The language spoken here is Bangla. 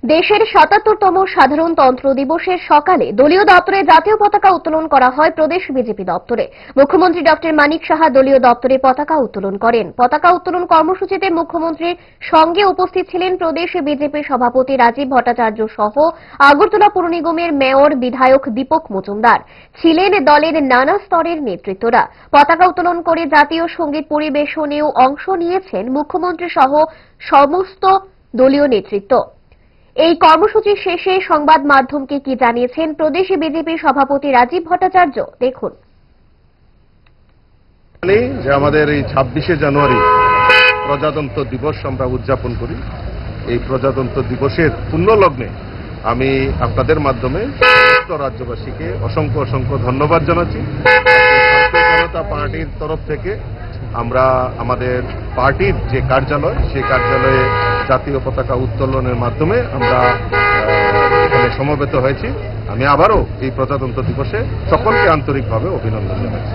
দেশের ৭৭তম সাধারণতন্ত্র দিবসের সকালে দলীয় দপ্তরে জাতীয় পতাকা উত্তোলন করা হয় প্রদেশ বিজেপি দপ্তরে। মুখ্যমন্ত্রী ডক্টর মানিক সাহা দলীয় দপ্তরে পতাকা উত্তোলন করেন। পতাকা উত্তোলন কর্মসূচিতে মুখ্যমন্ত্রীর সঙ্গে উপস্থিত ছিলেন প্রদেশ বিজেপি সভাপতি রাজীব ভট্টাচার্য সহ আগরতলা পুর নিগমের মেয়র বিধায়ক দীপক মজুমদার। ছিলেন দলের নানা স্তরের নেতৃত্বরা। পতাকা উত্তোলন করে জাতীয় সঙ্গীত পরিবেশনেও অংশ নিয়েছেন মুখ্যমন্ত্রী সহ সমস্ত দলীয় নেতৃত্ব। এই কর্মসূচি শেষে সংবাদ মাধ্যমকে কি জানিয়েছেন প্রদেশ বিজেপি সভাপতি রাজীব ভট্টাচার্য দেখুন। যে আমাদের এই ২৬শে জানুয়ারি প্রজাতন্ত্র দিবস আমরা উদযাপন করি, এই প্রজাতন্ত্র দিবসের পুণ্যলগ্নে আমি আপনাদের মাধ্যমে সমস্ত রাজ্যবাসীকে অসংখ্য ধন্যবাদ জানাচ্ছি। ভারতীয় জনতা পার্টির তরফ থেকে আমরা আমাদের পার্টির যে কার্যালয়, সেই কার্যালয়ে জাতীয় পতাকা উত্তোলনের মাধ্যমে আমরা এখানে সমবেত হয়েছি। আমি আবারও এই প্রজাতন্ত্র দিবসে সকলকে আন্তরিকভাবে অভিনন্দন জানাচ্ছি।